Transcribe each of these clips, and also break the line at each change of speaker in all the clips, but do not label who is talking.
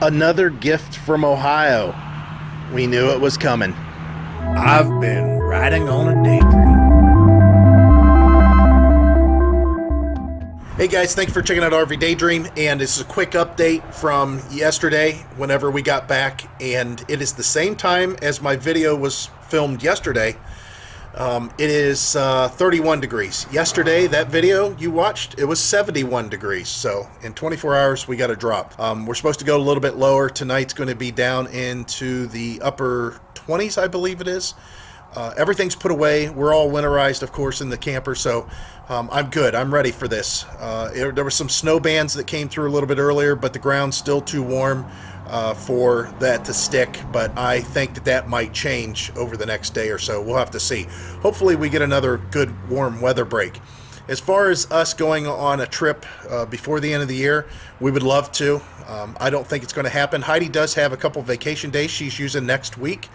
Another gift from Ohio. We knew it was coming.
I've been riding on a daydream.
Hey guys, thanks for checking out RV Daydream, and this is a quick update from yesterday whenever we got back, and it is the same time as my video was filmed yesterday. It is 31 degrees. Yesterday, that video you watched, it was 71 degrees. So in 24 hours, we got a drop. We're supposed to go a little bit lower. Tonight's going to be down into the upper 20s, I believe it is. Everything's put away. We're all winterized, of course, in the camper. So I'm good. I'm ready for this. There were some snow bands that came through a little bit earlier, but the ground's still too warm for that to stick, but I think that might change over the next day or so. We'll have to see. Hopefully we get another good warm weather break. As far as us going on a trip before the end of the year, we would love to. I don't think it's going to happen. Heidi does have a couple vacation days she's using next week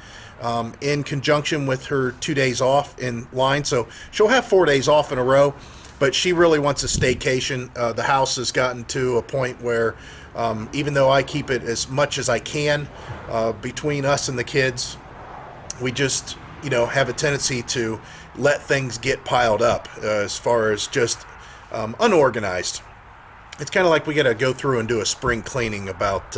in conjunction with her 2 days off in line, so she'll have 4 days off in a row. But she really wants a staycation. The house has gotten to a point where even though I keep it as much as I can between us and the kids, we just, have a tendency to let things get piled up as far as just unorganized. It's kind of like we got to go through and do a spring cleaning about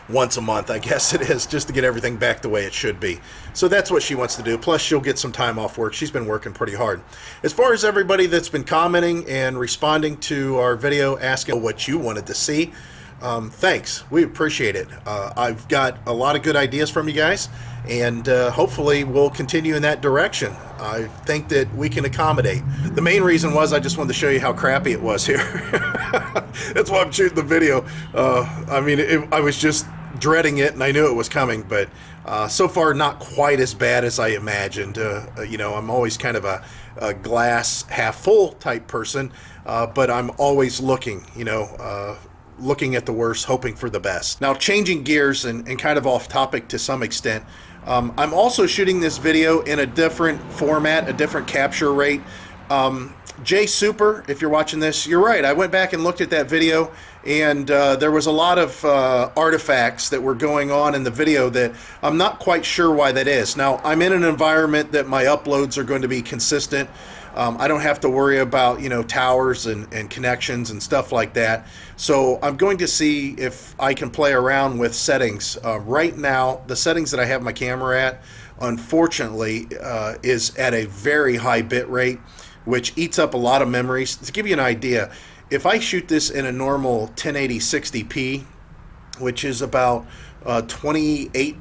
once a month, I guess it is, just to get everything back the way it should be. So that's what she wants to do. Plus, she'll get some time off work. She's been working pretty hard. As far as everybody that's been commenting and responding to our video, asking what you wanted to see, thanks. We appreciate it. I've got a lot of good ideas from you guys, and hopefully we'll continue in that direction. I think that we can accommodate. The main reason was I just wanted to show you how crappy it was here. That's why I'm shooting the video. I was just dreading it, and I knew it was coming, but so far not quite as bad as I imagined. I'm always kind of a glass half full type person, but I'm always looking, looking at the worst, hoping for the best. Now, changing gears and kind of off topic to some extent, I'm also shooting this video in a different format, a different capture rate. Jay Super, if you're watching this, you're right. I went back and looked at that video, and there was a lot of artifacts that were going on in the video that I'm not quite sure why that is. Now, I'm in an environment that my uploads are going to be consistent. I don't have to worry about, towers and connections and stuff like that. So I'm going to see if I can play around with settings. Right now, the settings that I have my camera at, unfortunately, is at a very high bit rate, which eats up a lot of memories. To give you an idea, if I shoot this in a normal 1080 60p, which is about 28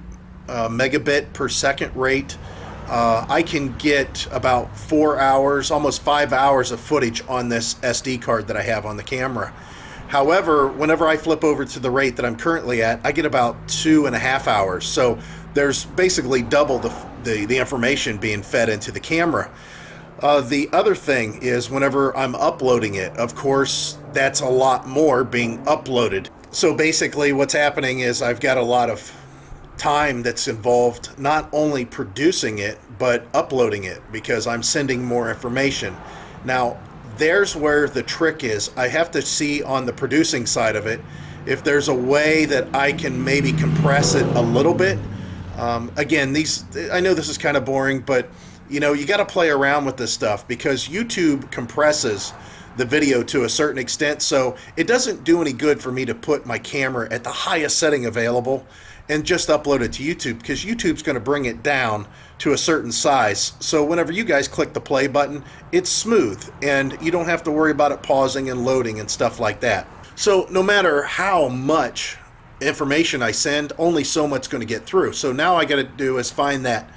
megabit per second rate, I can get about 4 hours, almost 5 hours of footage on this SD card that I have on the camera. However, whenever I flip over to the rate that I'm currently at, I get about 2.5 hours. So there's basically double the information being fed into the camera. The other thing is whenever I'm uploading it, of course, that's a lot more being uploaded. So basically what's happening is I've got a lot of time that's involved not only producing it but uploading it because I'm sending more information. Now there's where the trick is. I have to see on the producing side of it if there's a way that I can maybe compress it a little bit. Again, I know this is kind of boring, but you got to play around with this stuff because YouTube compresses the video to a certain extent, so it doesn't do any good for me to put my camera at the highest setting available and just upload it to YouTube because YouTube's going to bring it down to a certain size. So whenever you guys click the play button, it's smooth and you don't have to worry about it pausing and loading and stuff like that. So no matter how much information I send, only so much is going to get through. So now I got to do is find that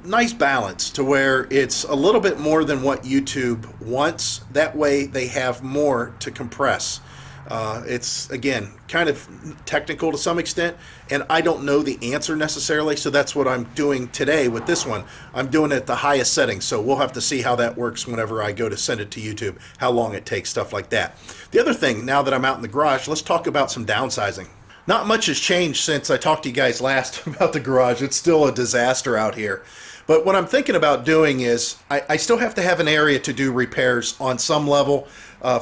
nice balance to where it's a little bit more than what YouTube wants. That way they have more to compress. It's, again, kind of technical to some extent, and I don't know the answer necessarily, so that's what I'm doing today with this one. I'm doing it at the highest setting, so we'll have to see how that works whenever I go to send it to YouTube, how long it takes, stuff like that. The other thing, now that I'm out in the garage, let's talk about some downsizing. Not much has changed since I talked to you guys last about the garage. It's still a disaster out here. But what I'm thinking about doing is I still have to have an area to do repairs on some level.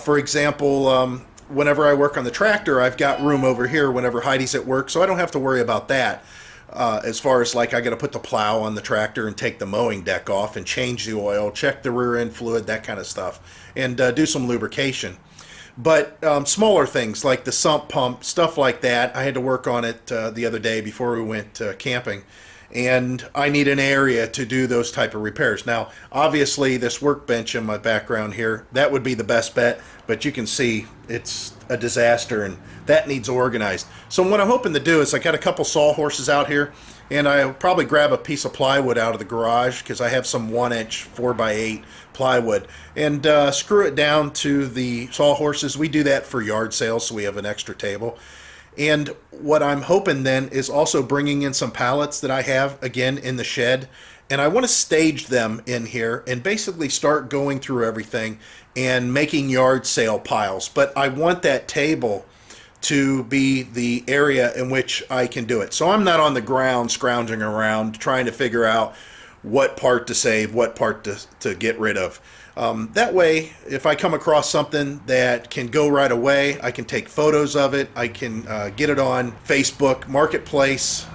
For example, whenever I work on the tractor, I've got room over here whenever Heidi's at work, so I don't have to worry about that. As far as like I got to put the plow on the tractor and take the mowing deck off and change the oil, check the rear end fluid, that kind of stuff, and do some lubrication. But smaller things like the sump pump, stuff like that, I had to work on it the other day before we went camping. And I need an area to do those type of repairs. Now, obviously, this workbench in my background here, that would be the best bet, but you can see it's a disaster, and that needs organized. So what I'm hoping to do is I got a couple sawhorses out here, and I'll probably grab a piece of plywood out of the garage because I have some 1-inch 4x8 plywood, and screw it down to the sawhorses. We do that for yard sales, so we have an extra table. And what I'm hoping then is also bringing in some pallets that I have, again, in the shed. And I want to stage them in here and basically start going through everything and making yard sale piles. But I want that table to be the area in which I can do it. So I'm not on the ground scrounging around trying to figure out what part to save, what part to get rid of. That way, if I come across something that can go right away, I can take photos of it. I can get it on Facebook Marketplace,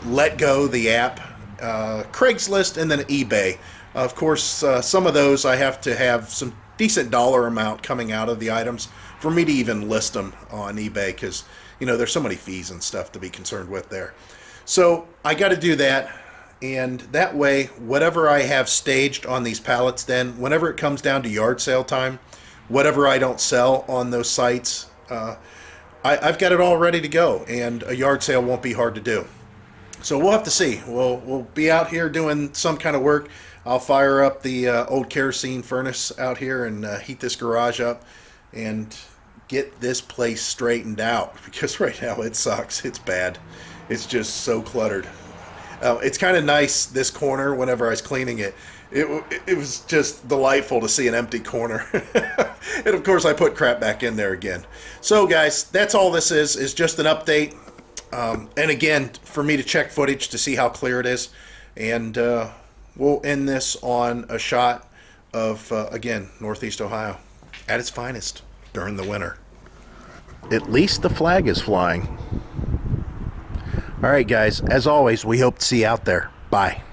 Let Go, the app, Craigslist, and then eBay. Of course, some of those I have to have some decent dollar amount coming out of the items for me to even list them on eBay because, you know, there's so many fees and stuff to be concerned with there. So I got to do that. And that way, whatever I have staged on these pallets, then whenever it comes down to yard sale time, whatever I don't sell on those sites, I've got it all ready to go, and a yard sale won't be hard to do. So we'll have to see. We'll be out here doing some kind of work. I'll fire up the old kerosene furnace out here and heat this garage up and get this place straightened out because right now it sucks. It's bad. It's just so cluttered. It's kind of nice, this corner, whenever I was cleaning it. It was just delightful to see an empty corner. And of course, I put crap back in there again. So guys, that's all this is just an update. And again, for me to check footage to see how clear it is. And we'll end this on a shot of, again, Northeast Ohio at its finest during the winter. At least the flag is flying. All right, guys, as always, we hope to see you out there. Bye.